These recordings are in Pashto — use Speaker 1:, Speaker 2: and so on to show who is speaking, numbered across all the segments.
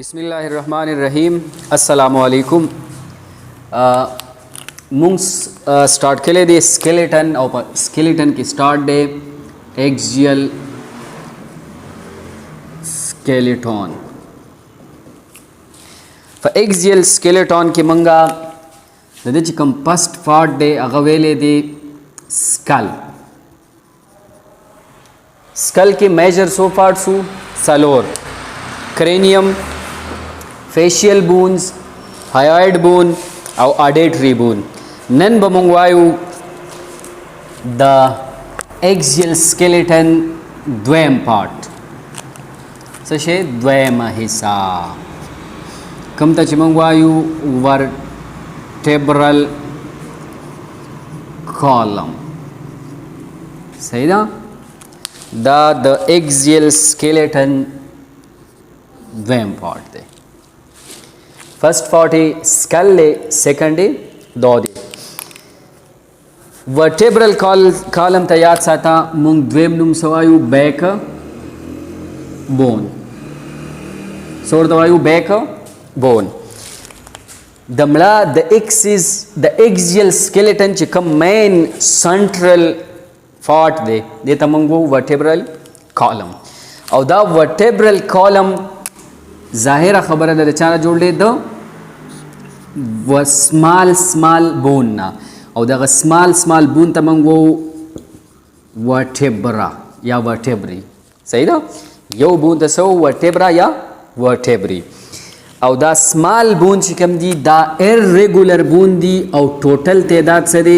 Speaker 1: बिस्मिल्लाहिर्रहमानिर्रहीम अस्सलामुअलैकुम। मूंग स्टार्ट केले दे स्केलेटन और स्केलेटन की स्टार्ट दे एक्सियल स्केलेटन एक्सियल स्केलेटन की मंगा दे कम फर्स्ट पार्ट दे अगवेले दे स्कल स्कल के मेजर सो पार्ट्स सलोर cranium facial bones hyoid bone और ऑडिटरी बोन नन बमंगवायु द एक्सियल स्केलेटन द्वयम पार्ट सशे द्वयम हिस्सा कम तच मंगवायु वर्टेब्रल कॉलम सही ना द एक्सियल स्केलेटन द्वयम पार्ट दे फर्स्ट पार्ट है स्कल ले सेकंड है दो दे वर्टेब्रल कॉलम तैयार साता मुंग द्वेम नुम सवायु बैक बोन सोर दवायु बैक बोन दमला द एक्सियल स्केलेटन चिकम मेन सेंट्रल पार्ट दे तमंगो वर्टेब्रल कॉलम और द वर्टेब्रल कॉलम जाहिरा खबर है रचाना जोड़ ले दो व स्मॉल बोन ना और द स्मॉल बोन तमंगो वर्टेब्रा या वर्टेब्री सही ना यो बोन तसो वर्टेब्रा या वर्टेब्री और द स्मॉल बोन चिकम दी द इर्रेगुलर बोन दी और टोटल तादाद से दे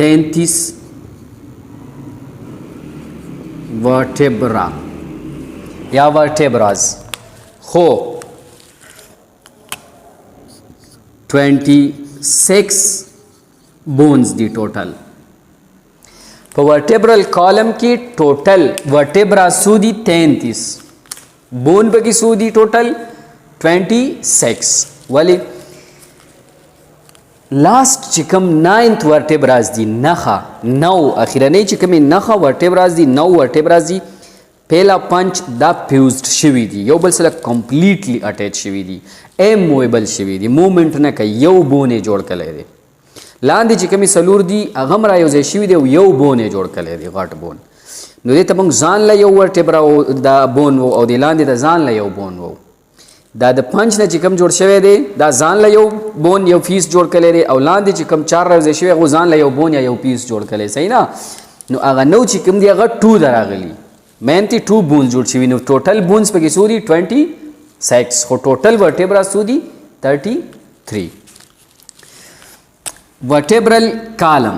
Speaker 1: 33 वर्टेब्रा या वर्टेब्राज हो 26 बोन्स दी टोटल तो वर्टेब्रल कॉलम की टोटल वर्टेब्रा सूदी 33 बोन पे की सूदी टोटल 26 वाली लास्ट चिकम 9th वर्टेब्राज दी नखा 9 अखिरने चिकम नखा वर्टेब्राज दी 9 वर्टेब्राज दी पहला पंच द फ्यूज्ड शिवी दी यो बल से कंप्लीटली अटैच शिवी दी ए मूवेबल शिवी दी मूवमेंट न का यो बोने जोड़ के ले दे लांदी चिकमी सलूर दी अगम रायो जे शिवी दे यो बोने जोड़ के ले दे घाट बोन नो दे तबंग जान ला यो वर्टेब्रा द बोन वो और दी लांदी द जान ला यो बोन वो द पंच ने चिकम जोड़ शवे दे द जान ला यो बोन यो पीस जोड़ के ले दे और लांदी चिकम चार रायो जे शिवे वो जान ला यो बोन या यो पीस जोड़ के ले सही ना नो अगा नो चिकम दी अगर 2 दरागली मेंती 2 बोन्स जोड़ शिवी नो टोटल बोन्स पे की सूदी 26 हो total vertebra Sudi 33 vertebral column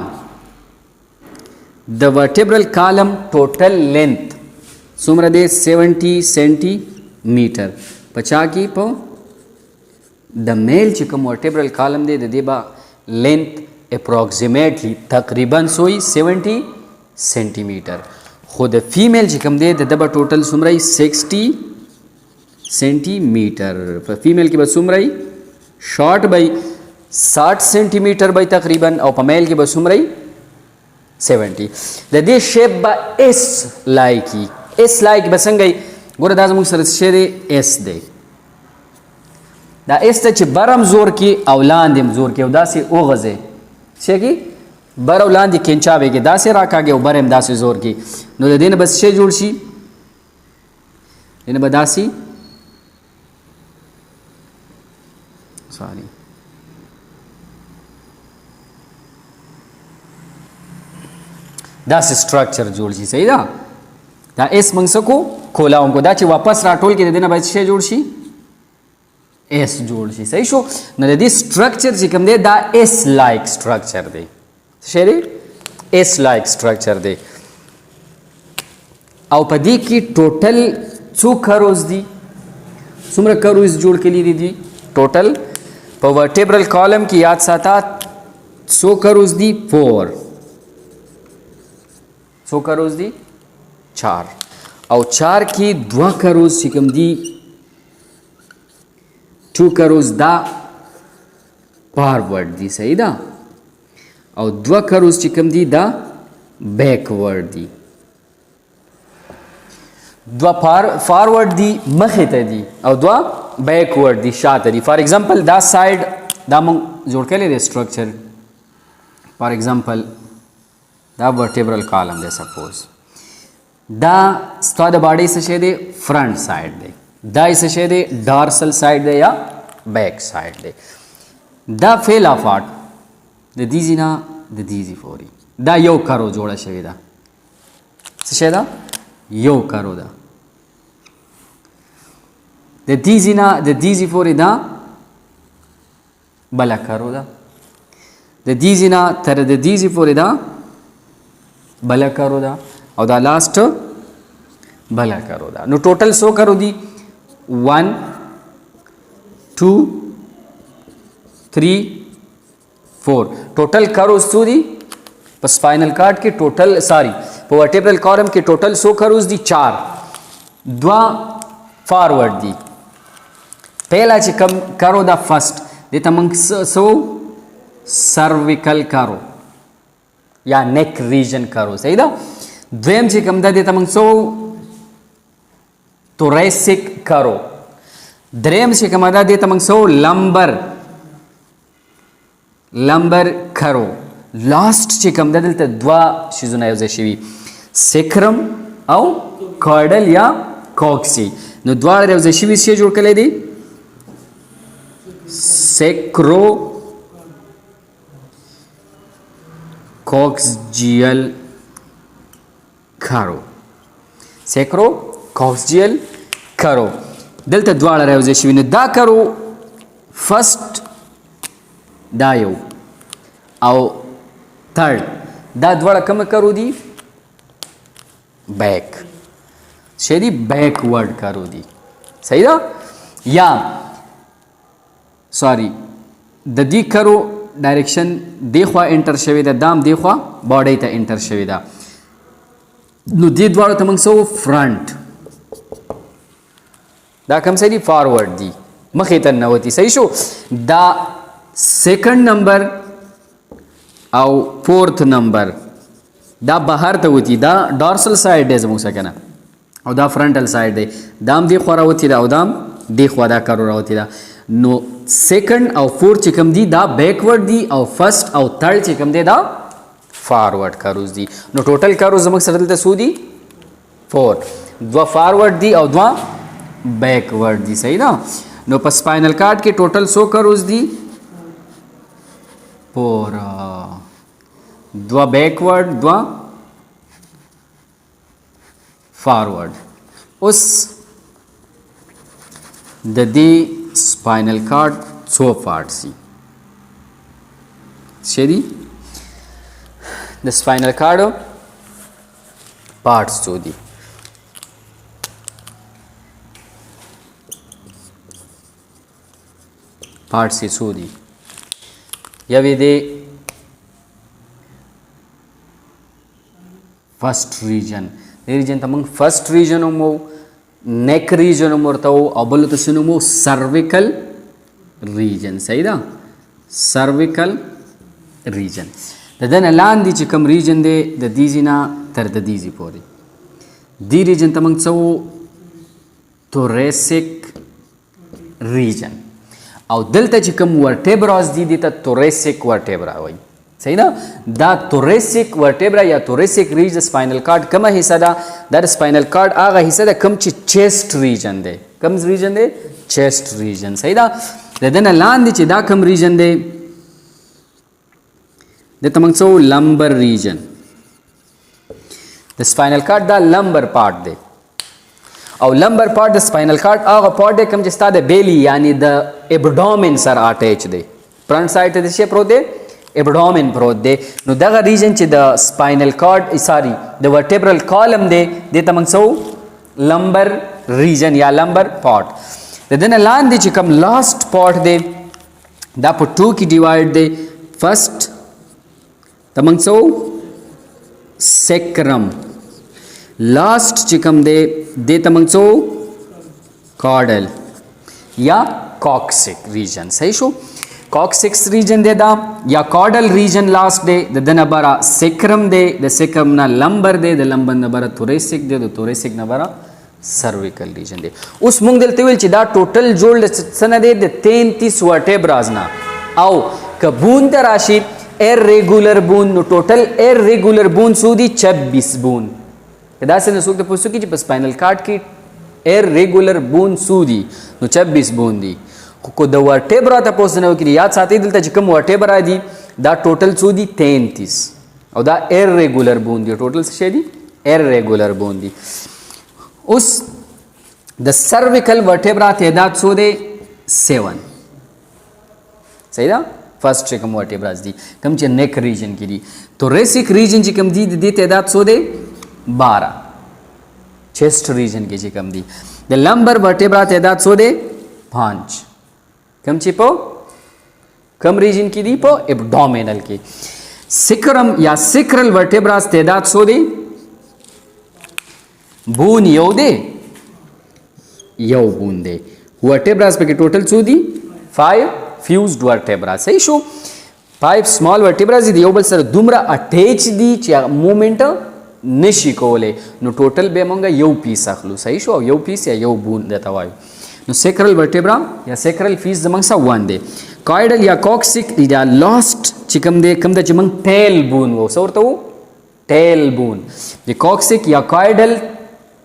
Speaker 1: the vertebral column total length सुमर दे 70 सेंटीमीटर 50 की पो द मेल चिकम वर्टेब्रल कॉलम दे देबा लेंथ अप्रोक्सीमेटली तकरीबन सोई 70 सेंटीमीटर खुद फीमेल चिकम दे दबा टोटल सुमराई 60 सेंटीमीटर फीमेल की बस सुमराई शॉर्ट बाई 60 सेंटीमीटर बाई तकरीबन और मेल की बस सुमराई 70 दे शेप बा एस लाइकी एस लाइक बसंगई गोरदाज मुख सर शेरे एस दे दा एस तच बरम जोर की औलांदिम जोर की उदासी ओ गजे छे की बर औलांदी केंचावे के दासे राका के बरम दासे जोर की नो दिन बस शे जोड़शी दिन बदासी सॉरी दास स्ट्रक्चर जोड़शी सही ना दा एस मंगस को खोला उनको दाची वापस राटोल के देना बस शे जोड़शी एस जोड़शी सही शो न दे स्ट्रक्चर जिकम दे दा एस लाइक स्ट्रक्चर दे शेरे एस लाइक स्ट्रक्चर दे और पदी की टोटल 2 करोज दी सुमर करोज जोड़ के लिए दी टोटल पर वर्टेब्रल कॉलम की याद साता 100 करोज दी 4 100 करोज दी 4 और 4 की 2 करोज चिकम दी 2 करोज दा फॉरवर्ड दी सही दा और 2 करोज चिकम दी दा बैकवर्ड दी دوا فارورډ دی مخې ته دي او دوا بیکورډ دي شاته دي. فار ایگزامپل دا سایډ دا مونږ جوړ کړی دی سټرکچر. فار ایگزامپل دا ورټیبرل کالم دی سپوز. دا ستا د باډي څه شی دی فرنٹ سایډ دی. دا څه شی دی ډارسل سایډ دی یا بیک سایډ دی. دا فیل افارټ د دیزی نه د دیزی فوري دا یو کرو جوړه شوې ده. څه شی ده یو کرو ده. د دیزی نه د دیزی فوري دا بله کرو ده. د دیزی نه تر د دیزی فوري دا بله کرو ده او دا لاست بله کرو ده. نو ټوټل څو کرو دي 1 2 3 4 ټوټل کروز څو دي په سپاینل کارډ کې ټوټل ساری په ورټیبرل کالم کې ټوټل څو کروز دي 4. دوا فارورډ دي. پہلا چې کم کرو دا فرست دته موږ سو سرویکل کرو یا نیک ریجن کرو صحیح ده. دویم چې کم ده دته موږ سو توریسیک کرو. دریم چې کم ده دته موږ سو لمبر کرو. لاست چې کم ده دلته دوا شیزونه یوځای شوي سیکرم او کارډل یا کوکسی. نو دواړه یوځای شوي څه جوړ کړی دی سیکرو کوکسجیل کرو. سیکرو کوکسجیل کرو دلته دواړه یوځای شوي. نو دا کرو فرست دا یو او تھرڈ دا دواړه کوم کرو دي بیک شه دي بیکورډ کرو دي صحیح ده. یا سوري د دې کرو ډایرکشن دی خوا انټر شوی ده دام دی خوا باډي ته انټر شوی ده. نو دې دواړو ته موږ سو فرنٹ دا کوم څه دي فارورډ دي مخې ته ننوتي صحیح شو. دا سیکنډ نمبر او فورث نمبر دا بهر ته وتی دا ډارسل سایډ دی زموږ څخه کنه او دا فرنټل سایډ دی دام دی خو راوتی دا او دام دی خو دا کرو راوتی دا. نو سیکنډ او فورث چې کوم دی دا بیکورډ دی او فرست او تھرډ چې کوم دی دا فارورډ کروز دی. نو ټوټل کروز زموږ سره دلته سو دی 4 دوا فارورډ دی او دوا بیکورډ دی صحیح ده. نو په سپاینل کارډ کې ټوټل 100 کروز دی 4 دوا بیکورډ دوا فارورډ. اوس د دې سپاینل کارډ څو پارټس دي څه دي د سپاینل کارډ پارټس څو دي. پارټس یې څو دي یوې دی فرست ریجن. دې ریجن ته موږ فرست ریجن ومو نیک ریجن ورته او بل ته سنومو سرویکل ریجن صحیح ده سرویکل ریجن. د دنه لاندې چې کوم ریجن دی د دیزی نه تر د دیزی پورې دی ریجن ته موږ څه توریسیک ریجن او دلته چې کوم ورټیبراز دي دته توریسیک ورټیبرا وایي صحیح ده. دا توریسیک ورټیبرا یا توریسیک ریج د سپاینل کارډ کومه حصہ ده دا د سپاینل کارډ هغه حصہ ده کوم چې چیسټ ریجن دی. کوم ریجن دی چیسټ ریجن صحیح ده. د دنه لاندې چې دا کوم ریجن دی دته موږ څو لمبر ریجن. د سپاینل کارډ دا لمبر پارت دی او لمبر پارت د سپاینل کارډ هغه پارت دی کوم چې ستا د بیلی یعنی د ابډومن سره اٹیچ دی. فرنٹ سایډ ته څه پروت دی ابډومن پروت دی. نو دغه ریجن چې د سپاینل کارډ ساری د ورټیبرل کالم دی دته موږ څو لمبر ریجن یا لمبر پارت. د دنه لاندې چې کوم لاست پارت دی دا په 2 کې ډیوایډ دی. فرست ته موږ څو سیکرم لاست چې کوم دی دته موږ څو کارډل یا کاکسیک ریجن صحیح شو. کاکسیکس ریجن دی دا یا کارډل ریجن لاست دی د دنه برا سیکرم دی د سیکرم نه لمبر دی د لمبر نه برا توریسیک دی د توریسیک نه برا सर्विकल रीजन दे. उस मूंग दलते हुए चिदा टोटल जोल्ड सन दे 33 वर्टेब्राज ना आओ कबून तराशी इरेगुलर बून नो टोटल इरेगुलर बून सूदी 26 बून कदा से नसुक पुस्तक की स्पाइनल कार्ड की इरेगुलर बून सूदी नो 26 बून दी को द वर्टेब्रा तपोस न की याद साथी दिलता जिकम वर्टेब्रा दी दा टोटल सूदी 33 और दा इरेगुलर बून दी टोटल से दी इरेगुलर बून दी. उस द सर्विकल वर्टेब्रा तादाद सूदे 7 सही ना. फर्स्ट कम वर्टेब्राज दी कम चे नेक रीजन की दी thoracic रीजन जी कम दी तादाद सूदे 12. चेस्ट रीजन की जी कम दी. द लंबर वर्टेब्रा तादाद सूदे 5 कम चे पो कम रीजन की दी पो एब्डोमिनल की. सिक्रम या सिक्रल वर्टेब्राज तादाद सूदे बून यो दे यो बून दे वर्टेब्राज पे टोटल सूदी 5 फ्यूज्ड वर्टेब्रा सही शो 5 स्मॉल वर्टेब्राज दी योबल सर दुमरा अटैच दी च्या मूवमेंट निशी कोले नो टोटल बे मंगा यो पीस अखलू सही शो यो पीस या यो बून देता वायु नो सेक्रल वर्टेब्रा या सेक्रल फीस दमंगसा 1 दे. कॉइडल या कॉक्सिक या लास्ट चिकम दे कम द चिमंग टेल बून वो सौर तो टेल बून ये कॉक्सिक या कॉइडल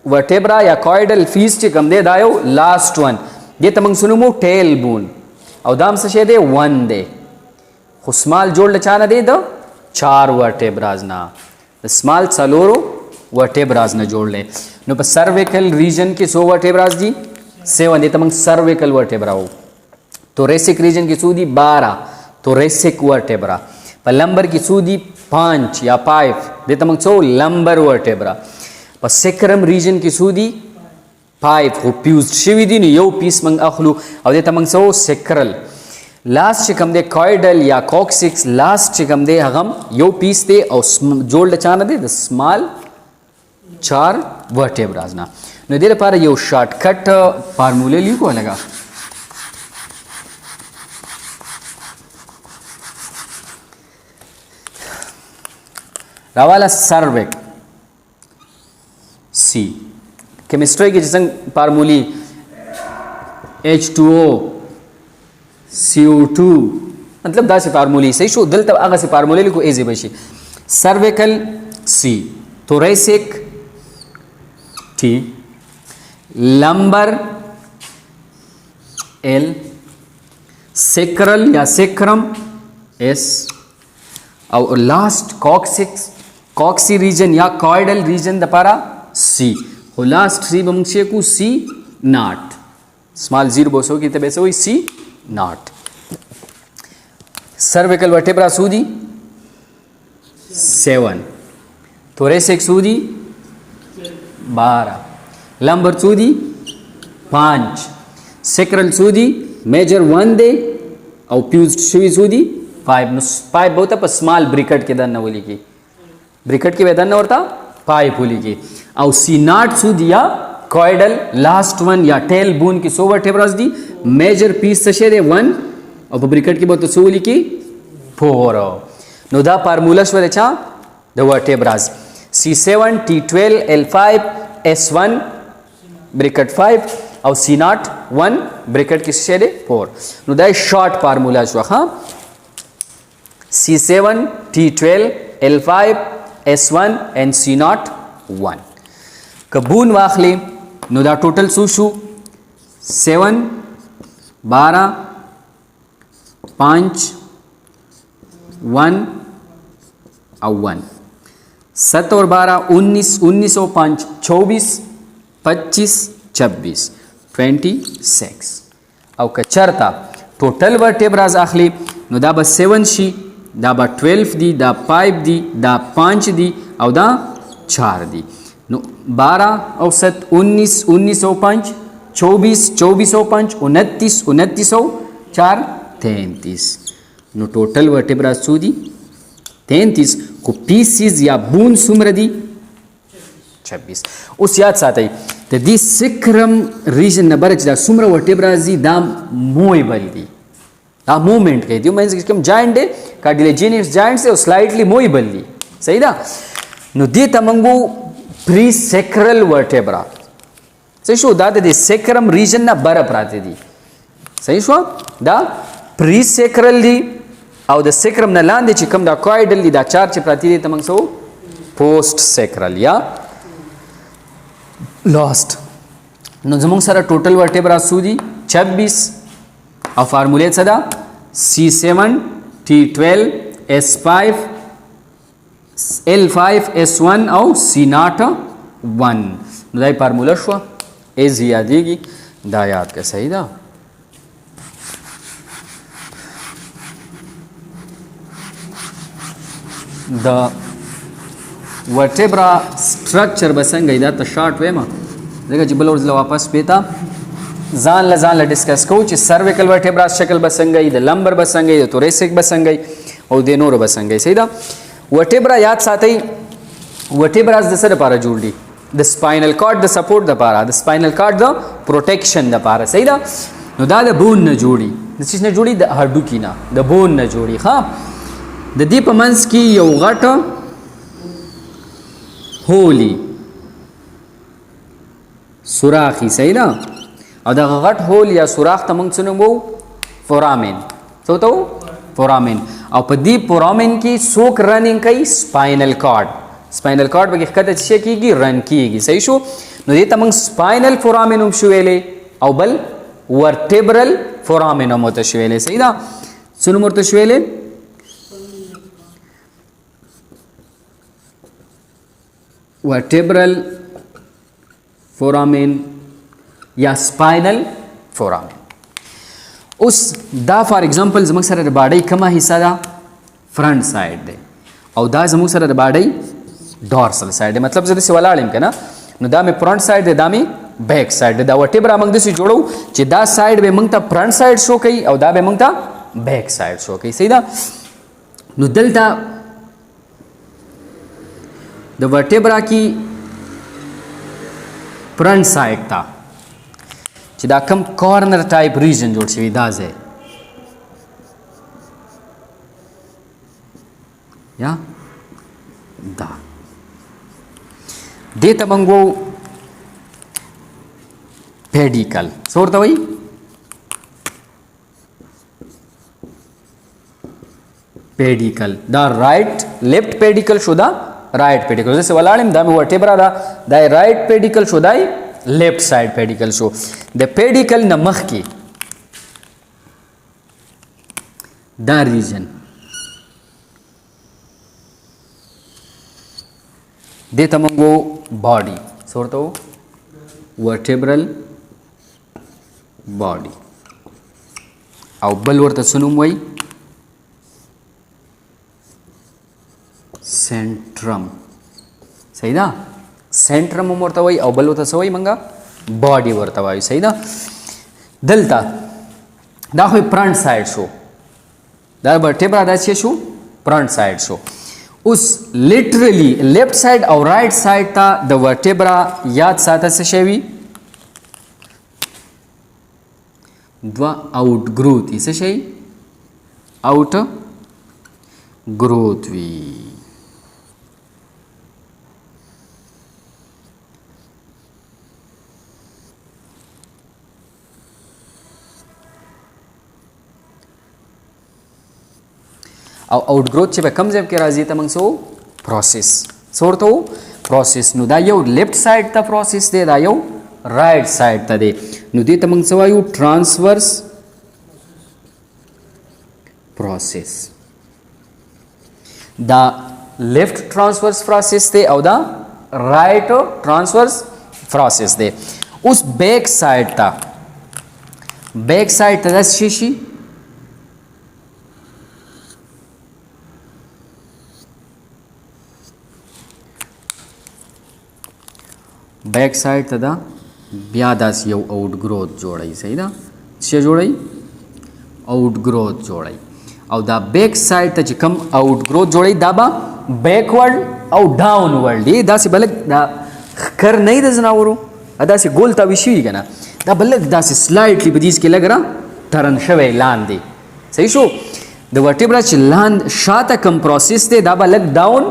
Speaker 1: वर्टेब्रा या कॉइडल फीस चिकम दे दायो लास्ट वन ये तमंग सुनुमो टेल बून और दाम से दे 1 दे स्मॉल जोड़ चाना दे दो 4 वर्टेब्राज ना स्मॉल सलोरो वर्टेब्राज ना जोड़ ले नो पर सर्विकल रीजन की 100 वर्टेब्राज दी 7 दे तमंग सर्विकल वर्टेब्रा हो. thoracic रीजन की सूदी 12 thoracic वर्टेब्रा पर लंबर की सूदी 5 या 5 दे तमंग 100 लंबर वर्टेब्रा पर सेक्रम रीजन की सूदी 5 हो फ्यूज्ड शिवी दी यो पीस मंग अखलू और दे तमंग 100 सेक्रल. लास्ट चिकम दे कॉइडल या कॉक्सिक्स लास्ट चिकम दे हम यो पीस दे और जोड़ चाना दे द स्मॉल 4 वर्टेब्राज ना नो दे पार यो शॉर्टकट फार्मूले लिखो लगा रावाला सर्विक सी केमिस्ट्री की जिसंग फार्मूली H2O CO2 मतलब दा से फार्मूली सही शो दिल तब आगे से फार्मूले लिखो एजी बशी सर्विकल सी thoracic T lumbar L sacral या सेक्रम S और लास्ट कॉक्सिक्स कॉक्सी रीजन या कॉइडल रीजन दपारा C और लास्ट सी बमशे को C नॉट स्मॉल 0 बोसो की तबे से हुई C नॉट. सर्विकल वर्टेब्रा सूदी 7 thoracic सूदी 12 लंबर सूदी 5 सेक्रल सूदी मेजर 1 दे और फ्यूज्ड शिवी सूदी 5 बहुत पर स्मॉल ब्रिकेट के दन बोली की ब्रिकेट के वेदन और था 5 बोली की और सी नॉट सूदी या कॉइडल लास्ट वन या टेल बून की 100 वर्टेब्राज दी मेजर पीस से दे 1 और ब्रिकेट की बहुत सूली की 4 नो दा फार्मूला स्वरे चा the vertebrae C7 T12 L5 S1 briquette 5 और C0 1 ब्रिकेट की से दे 4 नो दा शॉर्ट फार्मूला जो हाँ C7 T12 L5 S1 and C0 1 कबून वाखले नो दा टोटल सूशु 7 12 5 1 और 1 7 और 12 19 19 और 5 24 25 26 26 और कचरता टोटल वर्टेब्राज आखली नो दा बस 7 शी दा बा 12 दी दा 5 दी दा 5 दी और दा 4 दी नो 12 और 7 19 19 और 5 24 24 और 5 29 29 और 4 33 नो टोटल वर्टेब्रा सूदी 33 को पीसीज या बून सुमरदी 26 उस याद साथ ही तो दी सिक्रम रीजन न बरच दा सुमर वर्टेब्रा जी दाम मोय बल्दी दा मूवमेंट कह दियो मींस कम जाइंट दे कार्टिलेजिनस जाइंट से स्लाइटली मोय बल्दी सही दा नो दे तमंगो pre sacral vertebra صحیح شو دا د سیکرم ریجن نه بره پراته دي صحیح شو دا پری سیکرل دي او د سیکرم نه لاندې چې کوم دا کوایډل دي دا چار چې پراته دي ته موږ سو پوسټ سیکرل یا لاست نو زموږ سره ټوټل ورټبرا سو دي 26 او فارموله څه ده C7 T12 S5 L5 S1 او C0 1 نو دا فارموله شو ایز یادېږي دا یاد که صحیح ده د ورټبرا سټرکچر به څنګه دا ته شارټ وایم ځکه چې بل ورځ واپس پیتا ځان له ډسکس کوو چې سرویکل ورټبرا شکل به څنګه وي د لمبر به څنګه وي د توریسیک به څنګه وي او د نورو به څنګه وي صحیح ده ورټبرا یاد ساتئ ورټبرا د څه لپاره جوړ دي د سپاینل کارډ د سپورټ لپاره د سپاینل کارډ د پروټیکشن لپاره صحیح ده نو دا د بون نه جوړي د څه نه جوړي د هډوکي نه د بون نه جوړي ها د دې په منځ کې یو غټه هولي سوراخي صحیح ده او دغه غټ هول یا سوراخ ته موږ څه نومو فورامین څه ته فورامین او په دې فورامین کې څوک رننګ کوي سپاینل کارډ سپاینل کارډ به ښکته څه کیږي رن کیږي صحیح شو نو دې ته موږ سپاینل فورامین هم شو ویلې او بل ورټبرل فورامین هم ورته شو ویلې صحیح ده څه نوم ورته شو ویلې ورټبرل فورامین یا سپاینل فورامین اوس دا فار ایگزامپل زموږ سره د باډۍ کومه حصہ ده فرنٹ سایډ دی او دا زموږ سره د باډۍ ډورسل سایډ دی مطلب زه داسې ولاړ یم که نه نو دا مې فرنٹ سایډ دی دا مې بیک سایډ دی دا وټبرا موږ داسې جوړو چې دا سایډ به موږ ته فرنٹ سایډ شو کوي او دا به موږ ته بیک سایډ شو کوي صحیح ده نو دلته د ورټبرا کې فرنٹ سایډ ته چې دا کم کارنر ټایپ ریجن جوړ شوی دا ځای یا دا دې ته موږ وایو پیډیکل څه ورته وایي پیډیکل دا رائټ لیفټ پیډیکل شو دا رائټ پیډیکل زه ولاړ یم دا مې ورټبرا دا رائټ پیډیکل شو دا لیفٹ سائڈ پیڈیکل شو د پیڈیکل نه مخکې دا ریجن دې ته موږ باډي څه ورته وایو ورټبرل باډي او بل ورته څه نوم وایي سینټرم صحیح ده سینټرم هم ورته وایي او بل ورته څه وایي موږ باډي ورته وایو صحیح ده دلته دا خو فرنٹ سایډ شو دا ورټبرا دا څه شو فرنٹ سایډ شو اوس لیټرلی لیفټ سایډ او رائټ سایډ ته د ورټبرا یاد ساته څه شی وي دوه آوټ ګروث څه شی آوټ ګروث وي او آوټ ګروث چې به کم ځای کې راځي ته موږ څه پروسس څه ورته وو پروسس نو دا یو لیفټ سایډ ته پروسس دی دا یو رائټ سایډ ته دی نو دې ته موږ څه وایو ټرانسورس پروسس دا لیفټ ټرانسورس پروسس دی او دا رائټ ټرانسورس پروسس دی اوس بیک سایډ ته دا څه شي بیک سایډ ته دا بیا داسې یو آوټ ګروث جوړوي صحیح ده څه جوړوي آوټ ګروث جوړوي او دا بیک سایډ ته چې کوم آوټ ګروث جوړوي دا به بیکورډ او ډاونورډ دی داسې به لږ دا ښکر نه وي د ځناورو داسې ګول تاوي شوي که نه دا به لږ داسې سلایډلي په دې کې لږ را ترن شوی لاندې صحیح شو د ورټبرا چې لاندې شاته کوم پروسس دی دا به لږ ډاون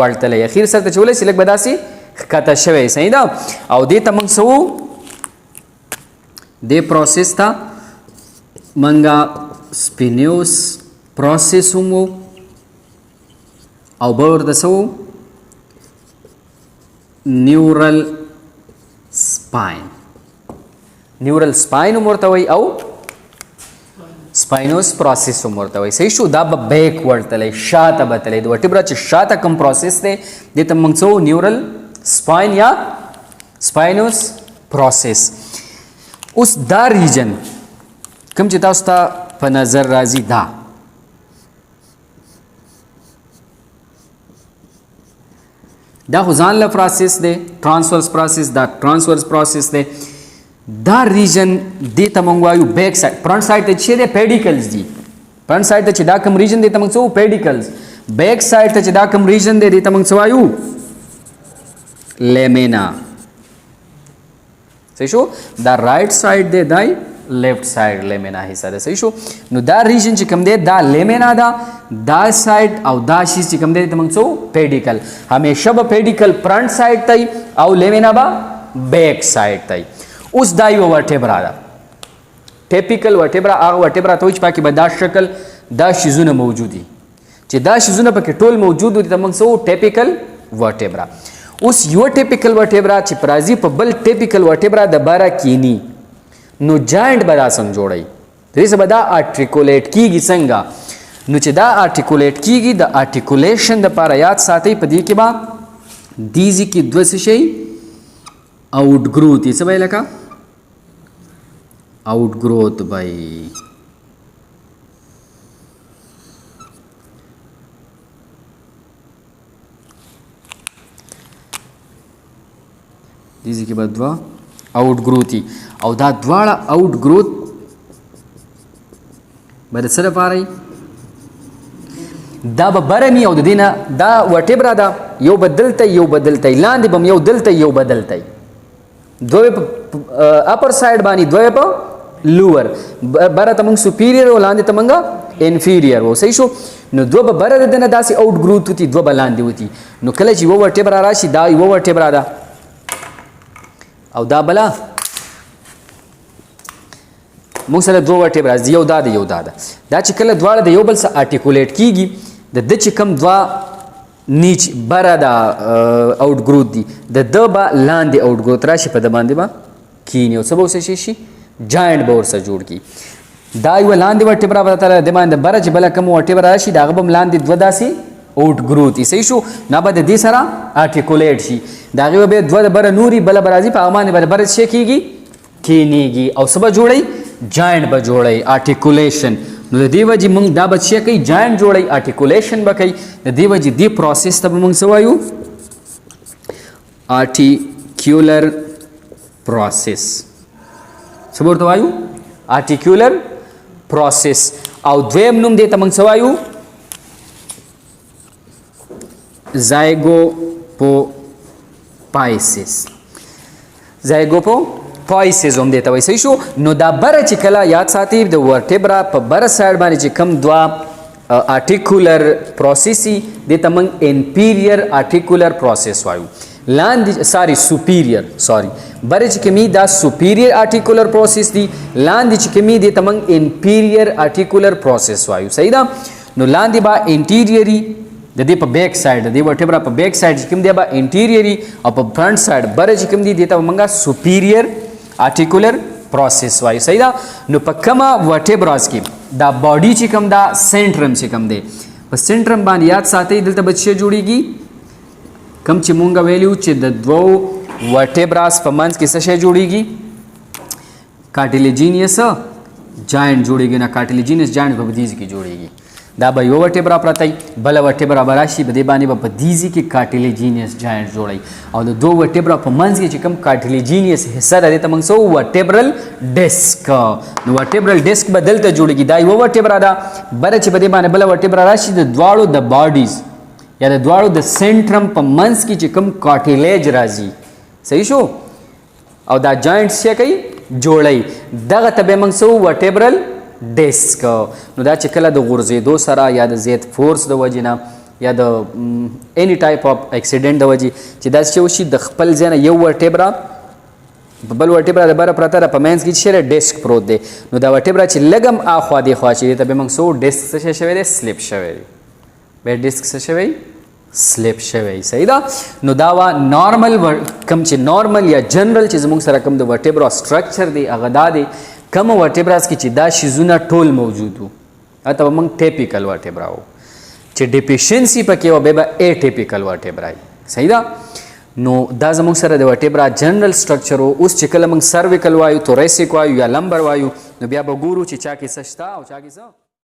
Speaker 1: ورتلی اخیر سره ته چې ولی چې لږ به داسې ښکته شوی صحیح ده او دې ته موږ څه وو دې پروسس ته منګه سپینیوس پروسس هم او به ورته څه و نیورل سپاین هم ورته وایي او سپاینوس پروسس هم ورته وایي. صحیح شو. دا به بیکورډ تللی شاته به تللی د ورټبرا چې شاته کوم پروسس دی دې ته موږ څه وو نیورل سپاین یا سپاینوس پروسس. اوس دا ریجن کوم چې تاسو ته په نظر راځي دا خو ځان له پروسس دی ټرانسورس پروسس دا ټرانسورس پروسس دی. دا ریجن دې ته موږ وایو بیک سایډ. فرنٹ سایډ ته چې دی پیډیکلز دي. فرنٹ سایډ ته چې دا کوم ریجن دی ته موږ څه وایو پیډیکلز. بیک سایډ ته چې دا کوم ریجن دی دې ته موږ څه وایو لیمینا. صحیح شو. دا رائټ سایډ دی دای لیفٹ سایډ لیمینا حصہ ده. صحیح شو. نو دا ریجن چې کوم دی دا لیمینا ده دا سایډ او دا شی چې کوم دی ته موږ څه پیډیکل. همیشه به پیډیکل فرنٹ سایډ ته او لیمینا به بیک سایډ ته. اوس دا یو ورټبرا ده ټیپیکل ورټبرا. هغه ورټبرا ته وایي چې پکې به دا شکل دا شیزونه موجود دي چې دا شیزونه پکې ټول موجود دي ته موږ څه ټیپیکل ورټبرا. اوس یو ټیپیکل ورټبرا چې پرازي په بل ټیپیکل ورټبرا د بارا کینی نو جاینټ به دا څنګه جوړي دې به دا آرټیکولیټ کیږي څنګه. نو چې دا آرټیکولیټ کیږي د آرټیکولیشن د لپاره یاد ساتئ په دې کې به دیزي کې دوه څه شي آؤٹ گروتھ. څه به لکه آؤٹ گروتھ بای دیزي کې به دوه آؤٹ گروتھی او دا دواړه آؤٹ گروتھ به د څه لپاره دا به برمی او د دینه دا وټبرا دا یو بدلته لاندې بم یو دلته یو بدلته دوی په اپر سایډ باندې دوی په لوور بره ته موږ سپیریئر او لاندې ته موږ انفیریئر وو. صحیح شو. نو دوه به بره د دنه داسې آؤٹ گروتھ وتی دوه به لاندې وتی. نو کله چې یو وټبرا راشي دا یو وټبرا ده او دا بلا موږ سره دوه وټبرا دي یو دا ده یو دا ده. دا چې کله دواړه د یو بل سره آرټیکولیټ کیږي د چې کوم دوه نیچ بره دا آؤٹ گروتھ دي د به لاندې آؤٹ گروتھ راشي په د باندې به کینی او څه به ورسره شي جاینټ به ورسره جوړ کړي. دا یوه لاندې وټبرا به درته د باندې بره چې بله کوم وټبرا راشي د هغه به هم لاندې دوه داسې آؤٹ گروتھ دي. صحیح شو. نه به د دې سره آرټیکولیټ شي د هغې به دوه د بره نوري بله به راځي په هغه باندې به د بره څه کېږي کینیږي او څه به جوړوي جاینټ به جوړوي آرټیکولیشن. نو د دې وجې موږ دا به څه کوي جاینټ جوړوي آرټیکولیشن به کوي. د دې وجې دې پروسس ته به موږ څه وایو آرټیکولر پروسس. څه به ورته وایو آرټیکولر پروسس. او دویم نوم دې ته موږ څه وایو زایګوپوپایسس. زایګوپوپایسس هم دې ته وایي. صحیح شو. نو دا بره چې کله یاد ساتي د ورټبرا په بره سایډ باندې چې کم دوه آرټیکولر پروسس دې ته موږ انپیریئر آرټیکولر پروسس وایو. لاندې سپیریئر بره چې کمی دا سپیریئر آرټیکولر پروسس دي لاندې چې کمی دې ته موږ انپیریئر آرټیکولر پروسس وایو. صحیح ده. نو لاندې به انټیریئري د دې په بیک سایډ د دې ورټبرا په بیک سایډ چې کوم دی به انټیریئري او په فرنٹ سایډ بره چې کوم دی دې ته موږ سپیریئر آرټیکولر پروسس وایو. صحیح ده. نو په کومه ورټبراز کې دا باډي چې کوم دا سینټرم چې کوم دی په سینټرم باندې یاد ساتئ دلته به څه جوړیږي کوم چې مونږ ویلو چې د دوو ورټبراز په منځ کې څه شی جوړیږي کارټیلیجینیس جاینټ جوړیږي. نه کارټیلیجینیس جاینټ په دیزي کې جوړیږي. دا به یو ورټبرا پرته بل ورټبرا به راشي په دې باندې به په دیزي کې کارټیلیجینیس جاینټ جوړي او د دوه ورټبرا په منځ کې چې کوم کارټیلیجینیس حصہ ده ته موږ سو ورټبرل ډیسک. نو ورټبرل ډیسک بدلته جوړیږي. دا یو ورټبرا ده بره چې په دې باندې بل ورټبرا راشي د دواړو د باډیز یا د دواړو د سنټرم په منځ کې چې کوم کارټیلیج راځي. صحیح شو. او دا جاینټ څه کوي جوړي دغه ته به موږ سو ورټبرل ډیسک. نو دا چې کله د غورځېدو سره یا د زیات فورس د وجې نه یا د اني ټایپ اف اکسیډنټ د وجې چې دا څه وشي د خپل ځای نه یو ورټبرا بل ورټبرا د بره پرته په مینس کې چې ډیسک پروت دی نو دا ورټبرا چې لګم اخوا دی خوا چې ته به موږ سو ډیسک څه شوی دی سلیپ شوی دی به ډیسک څه شوی سلیپ شوی صحیح ده نو دا وا نارمل کم چې نارمل یا جنرال چې زموږ سره کم د ورټبرا سټرکچر دی هغه دا دی کم ورټبراس کې چې دا شیزونه ټول موجود وو اته موږ ټیپیکل ورټبرا وو چې ډیفیشنسي پکې و به اټیپیکل ورټبرا صحیح ده نو دا زموږ سره د ورټبرا جنرال سټرکچر اوس چې کله موږ سرویکل وایو توریسیک وایو یا لمبر وایو نو بیا به ګورو چې چا کې څه شته او چا کې څه